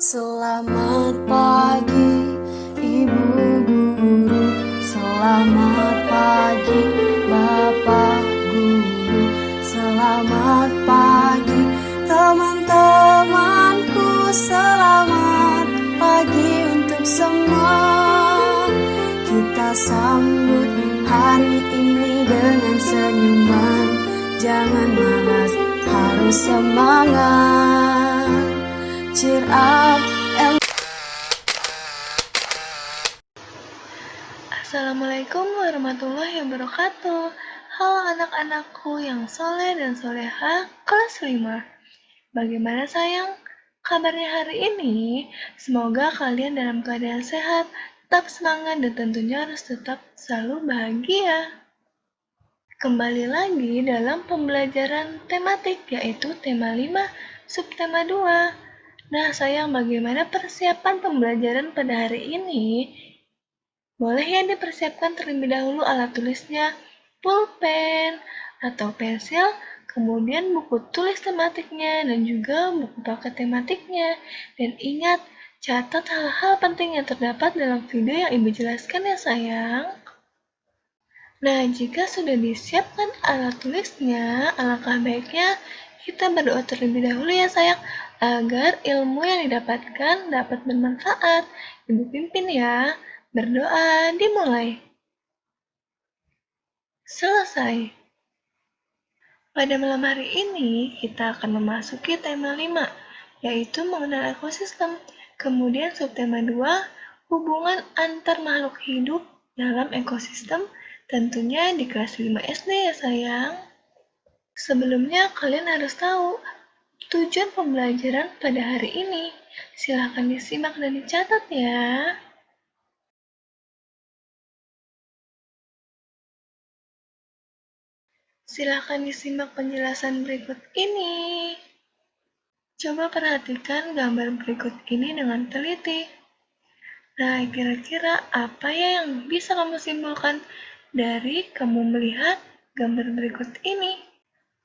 Selamat pagi Ibu Guru, selamat pagi Bapak Guru, selamat pagi teman-temanku, selamat pagi untuk semua. Kita sambut hari ini dengan senyuman, jangan malas, harus semangat. Cheer up. Assalamualaikum warahmatullahi wabarakatuh. Halo anak-anakku yang soleh dan soleha kelas 5. Bagaimana sayang? Kabarnya hari ini? Semoga kalian dalam keadaan sehat, tetap semangat dan tentunya harus tetap selalu bahagia. Kembali lagi dalam pembelajaran tematik, yaitu tema 5, subtema 2. Nah sayang, bagaimana persiapan pembelajaran pada hari ini? Boleh ya dipersiapkan terlebih dahulu alat tulisnya, pulpen atau pensil, kemudian buku tulis tematiknya dan juga buku paket tematiknya. Dan ingat, catat hal-hal penting yang terdapat dalam video yang Ibu jelaskan ya sayang. Nah, jika sudah disiapkan alat tulisnya, alangkah baiknya kita berdoa terlebih dahulu ya sayang, agar ilmu yang didapatkan dapat bermanfaat. Ibu pimpin ya. Berdoa dimulai. Selesai. Pada malam hari ini, kita akan memasuki tema 5, yaitu mengenal ekosistem. Kemudian subtema 2, hubungan antar makhluk hidup dalam ekosistem, tentunya di kelas 5 SD ya sayang. Sebelumnya kalian harus tahu tujuan pembelajaran pada hari ini. Silahkan disimak dan dicatat ya. Silahkan disimak penjelasan berikut ini. Coba perhatikan gambar berikut ini dengan teliti. Nah, kira-kira apa ya yang bisa kamu simpulkan dari kamu melihat gambar berikut ini?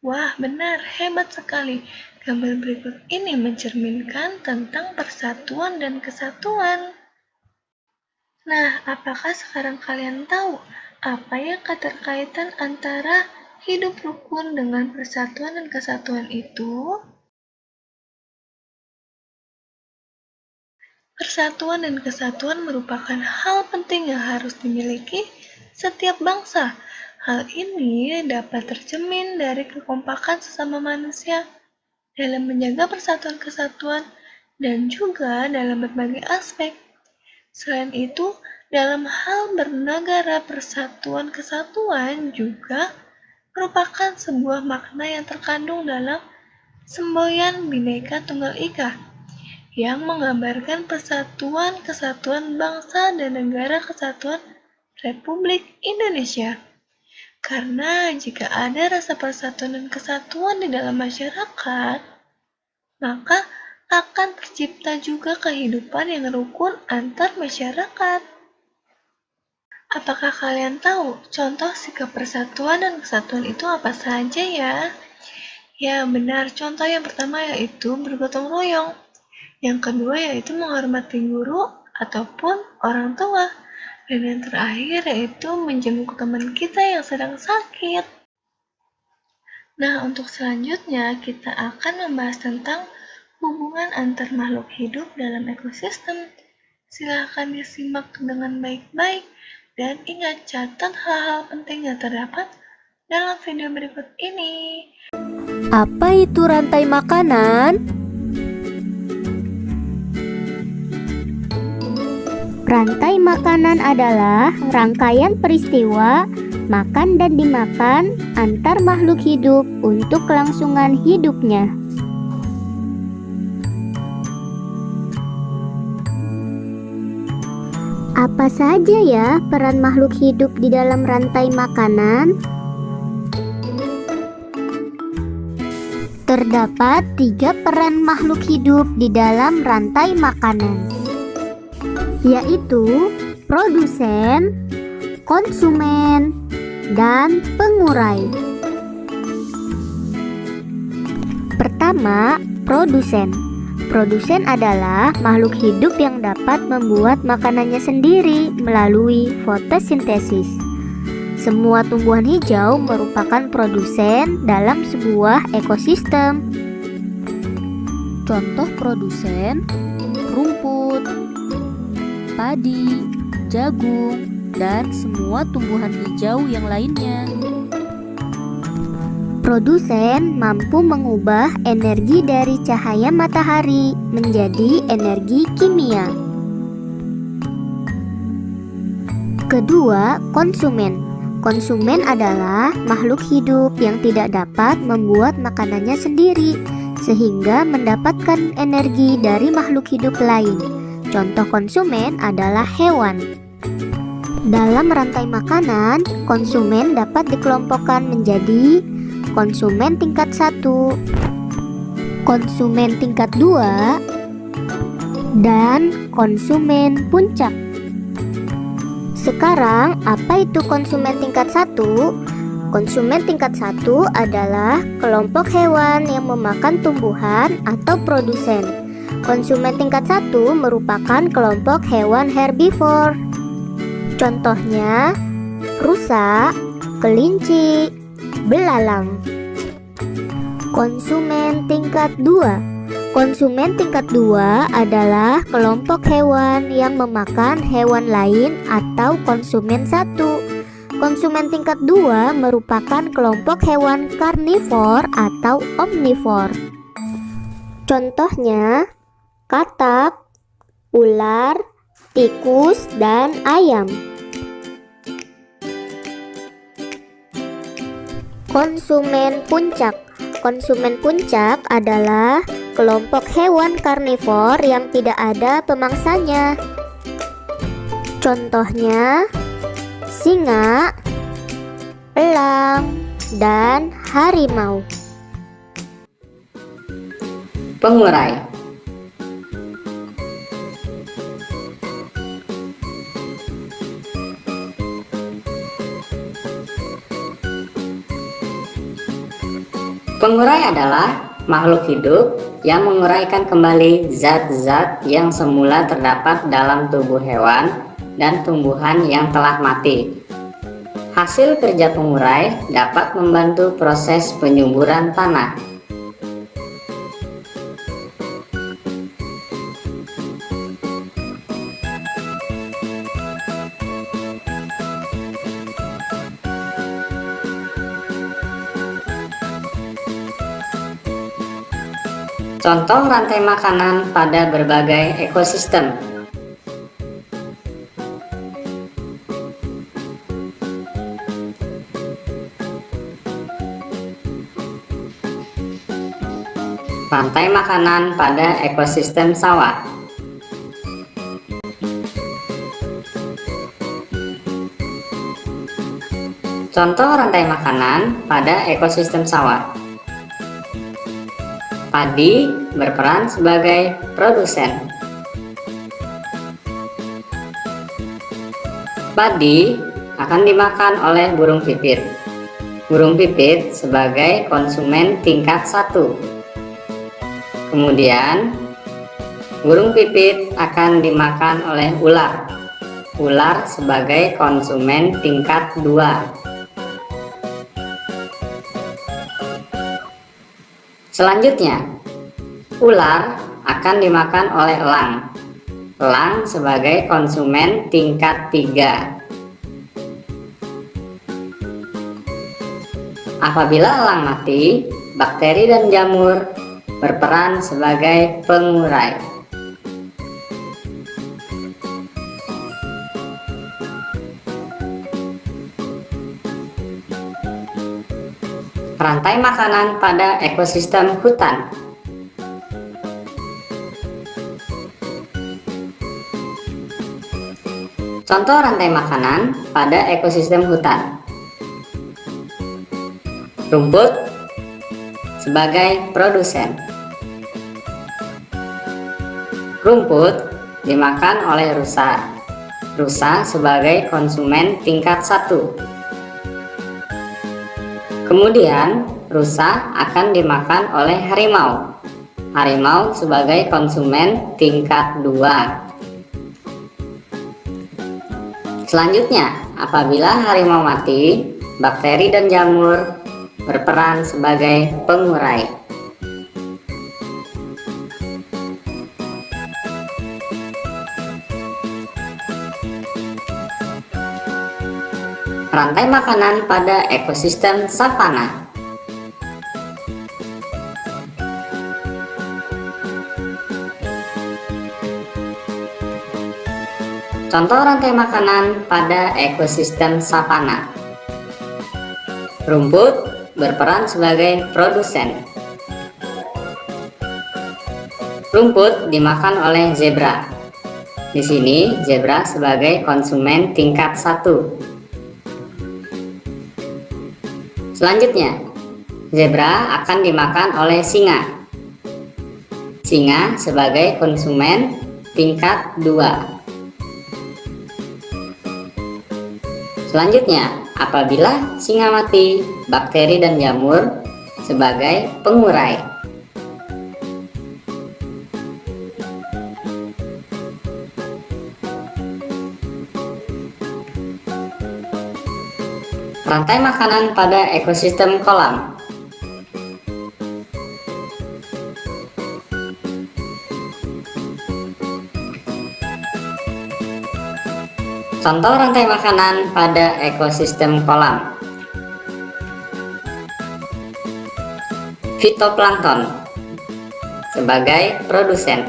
Wah, benar, hebat sekali. Gambar berikut ini mencerminkan tentang persatuan dan kesatuan. Nah, apakah sekarang kalian tahu apa ya keterkaitan antara hidup rukun dengan persatuan dan kesatuan itu? Persatuan dan kesatuan merupakan hal penting yang harus dimiliki setiap bangsa. Hal ini dapat tercermin dari kekompakan sesama manusia dalam menjaga persatuan kesatuan dan juga dalam berbagai aspek. Selain itu, dalam hal bernegara, persatuan kesatuan juga merupakan sebuah makna yang terkandung dalam semboyan Bhinneka Tunggal Ika yang menggambarkan persatuan kesatuan bangsa dan negara kesatuan Republik Indonesia. Karena jika ada rasa persatuan dan kesatuan di dalam masyarakat, maka akan tercipta juga kehidupan yang rukun antar masyarakat. Apakah kalian tahu contoh sikap persatuan dan kesatuan itu apa saja ya? Ya benar, contoh yang pertama yaitu bergotong royong. Yang kedua yaitu menghormati guru ataupun orang tua. Dan yang terakhir yaitu menjenguk teman kita yang sedang sakit. Nah, untuk selanjutnya kita akan membahas tentang hubungan antar makhluk hidup dalam ekosistem. Silahkan disimak dengan baik-baik dan ingat catat hal-hal penting yang terdapat dalam video berikut ini. Apa itu rantai makanan? Rantai makanan adalah rangkaian peristiwa makan dan dimakan antar makhluk hidup untuk kelangsungan hidupnya. Apa saja ya peran makhluk hidup di dalam rantai makanan? Terdapat 3 peran makhluk hidup di dalam rantai makanan, yaitu produsen, konsumen, dan pengurai. Pertama, produsen. Produsen adalah makhluk hidup yang dapat membuat makanannya sendiri melalui fotosintesis. Semua tumbuhan hijau merupakan produsen dalam sebuah ekosistem. Contoh produsen: rumput, padi, jagung, dan semua tumbuhan hijau yang lainnya. Produsen mampu mengubah energi dari cahaya matahari menjadi energi kimia. Kedua, konsumen. Konsumen adalah makhluk hidup yang tidak dapat membuat makanannya sendiri, sehingga mendapatkan energi dari makhluk hidup lain. Contoh konsumen adalah hewan. Dalam rantai makanan, konsumen dapat dikelompokkan menjadi konsumen tingkat 1, konsumen tingkat 2, dan konsumen puncak. Sekarang, apa itu konsumen tingkat 1? Konsumen tingkat 1 adalah kelompok hewan yang memakan tumbuhan atau produsen. Konsumen tingkat 1 merupakan kelompok hewan herbivore. Contohnya, rusa, kelinci, belalang. Konsumen tingkat 2. Konsumen tingkat 2 adalah kelompok hewan yang memakan hewan lain atau konsumen 1. Konsumen tingkat 2 merupakan kelompok hewan karnivor atau omnivor. Contohnya, katak, ular, tikus, dan ayam. Konsumen puncak. Konsumen puncak adalah kelompok hewan karnivor yang tidak ada pemangsanya. Contohnya, singa, elang, dan harimau. Pengurai. Pengurai adalah makhluk hidup yang menguraikan kembali zat-zat yang semula terdapat dalam tubuh hewan dan tumbuhan yang telah mati. Hasil kerja pengurai dapat membantu proses penyuburan tanah. Contoh rantai makanan pada berbagai ekosistem. Rantai makanan pada ekosistem sawah. Contoh rantai makanan pada ekosistem sawah. Padi berperan sebagai produsen. Padi akan dimakan oleh burung pipit. Burung pipit sebagai konsumen tingkat 1. Kemudian, burung pipit akan dimakan oleh ular. Ular sebagai konsumen tingkat 2. Selanjutnya, ular akan dimakan oleh elang. Elang sebagai konsumen tingkat 3. Apabila elang mati, bakteri dan jamur berperan sebagai pengurai. Rantai makanan pada ekosistem hutan. Contoh rantai makanan pada ekosistem hutan. Rumput sebagai produsen. Rumput dimakan oleh rusa. Rusa sebagai konsumen tingkat 1. Kemudian, rusa akan dimakan oleh harimau. harimau sebagai konsumen tingkat 2. Selanjutnya, apabila harimau mati, bakteri dan jamur berperan sebagai pengurai. Rantai makanan pada ekosistem savana. Contoh rantai makanan pada ekosistem savana. Rumput berperan sebagai produsen. Rumput dimakan oleh zebra. Di sini zebra sebagai konsumen tingkat 1. Selanjutnya, zebra akan dimakan oleh singa. Singa sebagai konsumen tingkat 2. Selanjutnya, apabila singa mati, bakteri dan jamur sebagai pengurai. Rantai makanan pada ekosistem kolam. Contoh rantai makanan pada ekosistem kolam. Fitoplankton sebagai produsen.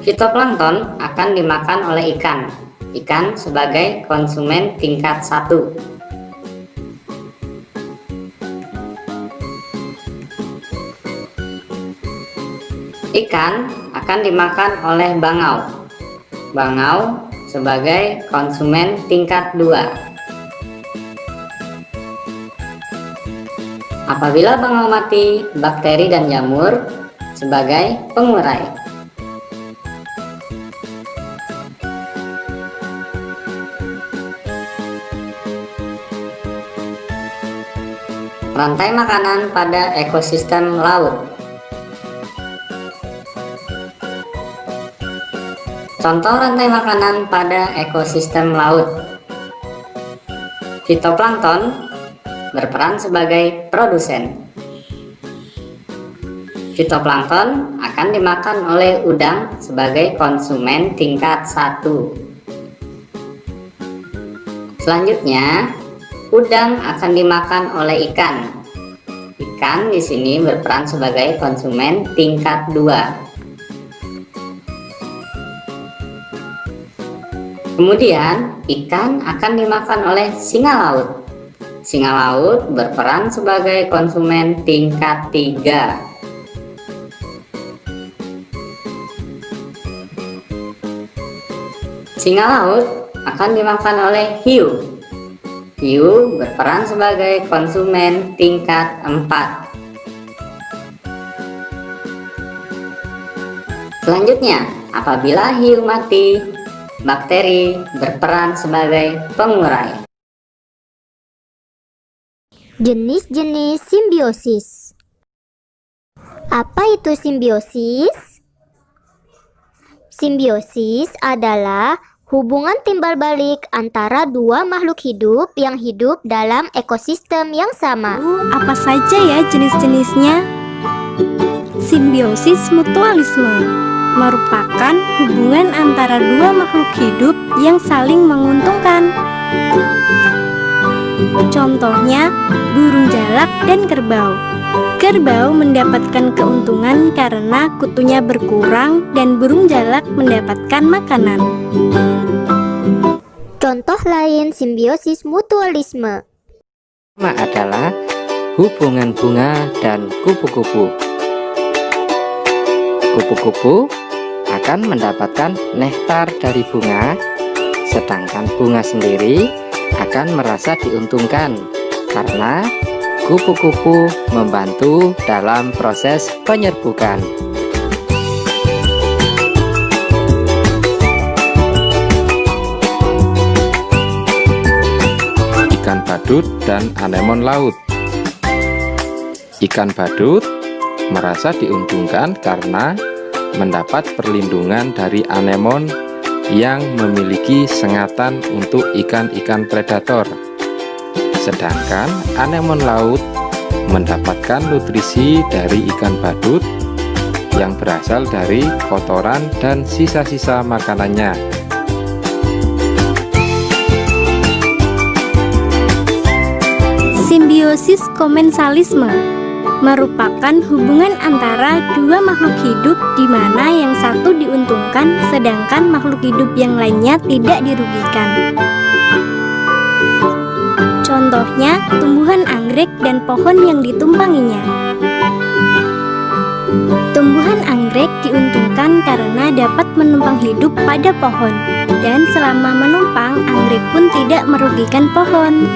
Fitoplankton akan dimakan oleh ikan. Ikan sebagai konsumen tingkat 1. Ikan akan dimakan oleh bangau. Bangau sebagai konsumen tingkat 2. Apabila bangau mati, bakteri dan jamur sebagai pengurai. Rantai makanan pada ekosistem laut. Contoh rantai makanan pada ekosistem laut. Fitoplankton berperan sebagai produsen. Fitoplankton akan dimakan oleh udang sebagai konsumen tingkat 1. Selanjutnya, udang akan dimakan oleh ikan. Ikan di sini berperan sebagai konsumen tingkat 2. Kemudian, ikan akan dimakan oleh singa laut. Singa laut berperan sebagai konsumen tingkat 3. Singa laut akan dimakan oleh hiu. Hiu berperan sebagai konsumen tingkat 4. Selanjutnya, apabila hiu mati, bakteri berperan sebagai pengurai. Jenis-jenis simbiosis. Apa itu simbiosis? Simbiosis adalah hubungan timbal balik antara dua makhluk hidup yang hidup dalam ekosistem yang sama. Apa saja ya jenis-jenisnya? Simbiosis mutualisme merupakan hubungan antara dua makhluk hidup yang saling menguntungkan. Contohnya, burung jalak dan kerbau. Kerbau mendapatkan keuntungan karena kutunya berkurang dan burung jalak mendapatkan makanan. Contoh lain simbiosis mutualisme adalah hubungan bunga dan kupu-kupu. Kupu-kupu akan mendapatkan nektar dari bunga, sedangkan bunga sendiri akan merasa diuntungkan karena kupu-kupu membantu dalam proses penyerbukan. Ikan badut dan anemon laut. Ikan badut merasa diuntungkan karena mendapat perlindungan dari anemon yang memiliki sengatan untuk ikan-ikan predator. Sedangkan anemon laut mendapatkan nutrisi dari ikan badut yang berasal dari kotoran dan sisa-sisa makanannya. Simbiosis komensalisme merupakan hubungan antara dua makhluk hidup di mana yang satu diuntungkan sedangkan makhluk hidup yang lainnya tidak dirugikan. Contohnya, tumbuhan anggrek dan pohon yang ditumpanginya. Tumbuhan anggrek diuntungkan karena dapat menumpang hidup pada pohon, dan selama menumpang, anggrek pun tidak merugikan pohon.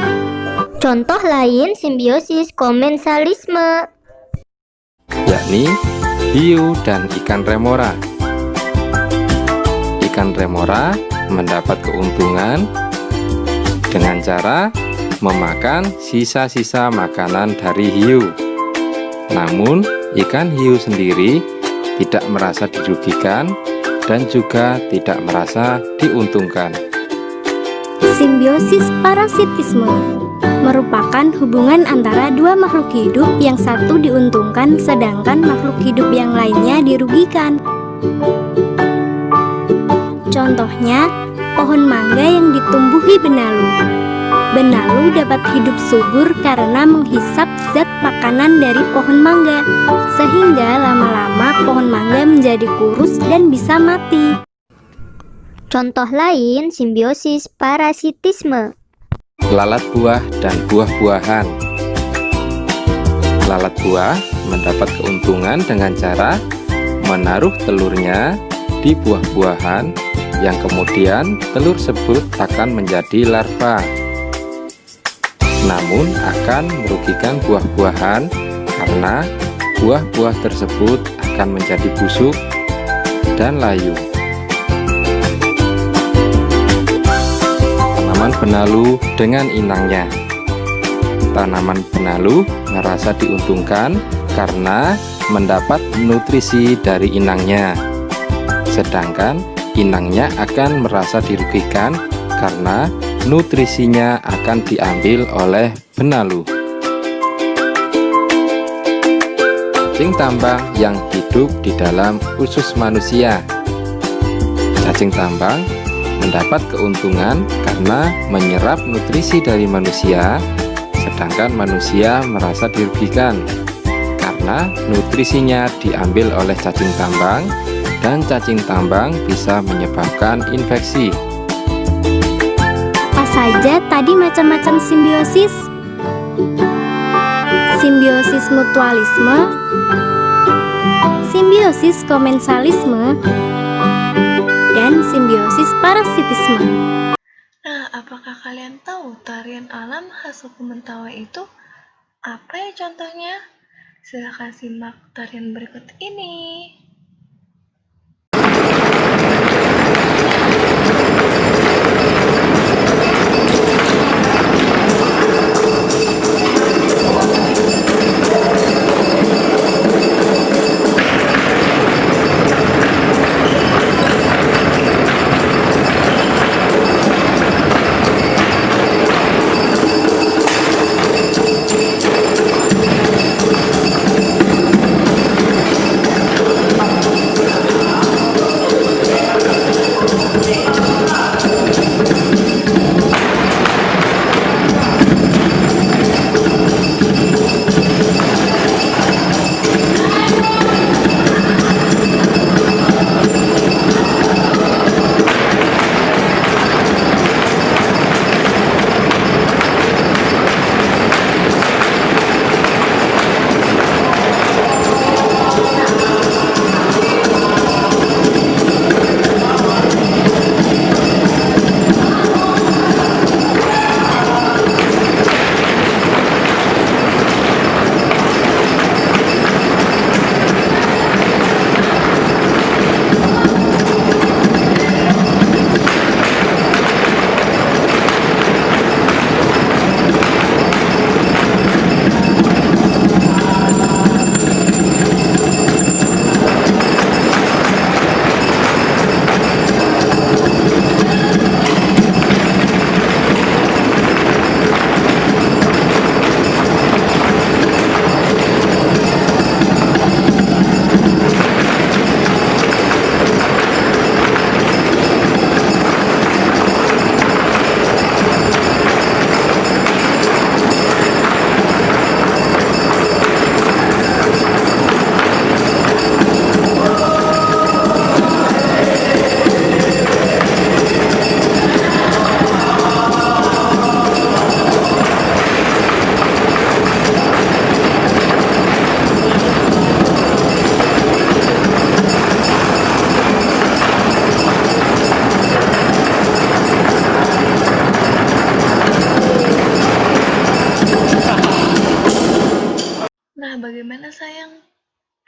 Contoh lain simbiosis komensalisme, yakni hiu dan ikan remora. Ikan remora mendapat keuntungan dengan cara memakan sisa-sisa makanan dari hiu. Namun, ikan hiu sendiri tidak merasa dirugikan dan juga tidak merasa diuntungkan. Simbiosis parasitisme merupakan hubungan antara dua makhluk hidup yang satu diuntungkan sedangkan makhluk hidup yang lainnya dirugikan. Contohnya, pohon mangga yang ditumbuhi benalu. Benalu dapat hidup subur karena menghisap zat makanan dari pohon mangga, sehingga lama-lama pohon mangga menjadi kurus dan bisa mati. contoh lain simbiosis parasitisme, Lalat buah dan buah-buahan. Lalat buah mendapat keuntungan dengan cara menaruh telurnya di buah-buahan yang kemudian telur tersebut akan menjadi larva. Namun akan merugikan buah-buahan karena buah-buah tersebut akan menjadi busuk dan layu. Tanaman benalu dengan inangnya. Tanaman benalu merasa diuntungkan karena mendapat nutrisi dari inangnya. Sedangkan inangnya akan merasa dirugikan karena nutrisinya akan diambil oleh benalu. Cacing tambang yang hidup di dalam usus manusia. Cacing tambang mendapat keuntungan karena menyerap nutrisi dari manusia, sedangkan manusia merasa dirugikan karena nutrisinya diambil oleh cacing tambang dan cacing tambang bisa menyebabkan infeksi. Saja tadi macam-macam simbiosis. Simbiosis mutualisme, simbiosis komensalisme, dan simbiosis parasitisme. Nah, apakah kalian tahu tarian alam khas suku Mentawai itu apa ya contohnya? Silahkan simak tarian berikut ini.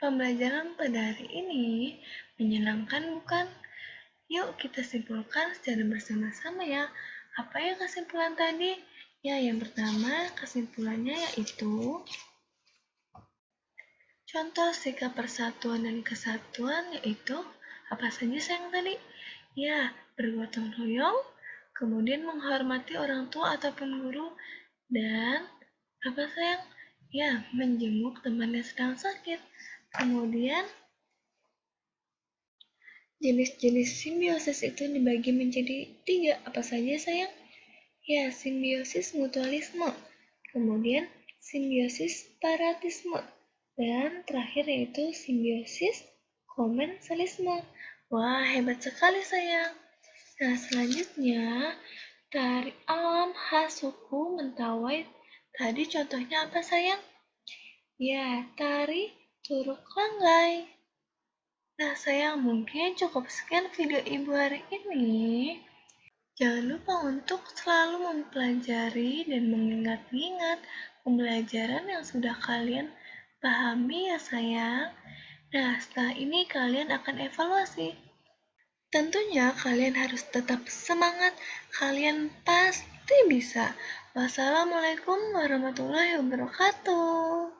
pembelajaran pada hari ini menyenangkan bukan? Yuk kita simpulkan secara bersama-sama ya. Apa ya kesimpulan tadi? Ya, yang pertama kesimpulannya yaitu contoh sikap persatuan dan kesatuan yaitu apa saja sayang tadi? Ya, bergotong royong, kemudian menghormati orang tua ataupun guru, dan apa sayang? Ya, menjenguk teman yang sedang sakit. Kemudian, jenis-jenis simbiosis itu dibagi menjadi 3. Apa saja sayang? Ya, simbiosis mutualisme. Kemudian, simbiosis paratisme. Dan terakhir yaitu simbiosis komensalisme. Wah, hebat sekali sayang. Nah, selanjutnya, tari alam khas suku Mentawai. Tadi contohnya apa sayang? Ya, tari Turuk Langgai. Nah, sayang, mungkin cukup sekian video ibu hari ini. Jangan lupa untuk selalu mempelajari dan mengingat-ingat pembelajaran yang sudah kalian pahami ya sayang. Nah, setelah ini kalian akan evaluasi. Tentunya kalian harus tetap semangat, kalian pasti bisa. Wassalamualaikum warahmatullahi wabarakatuh.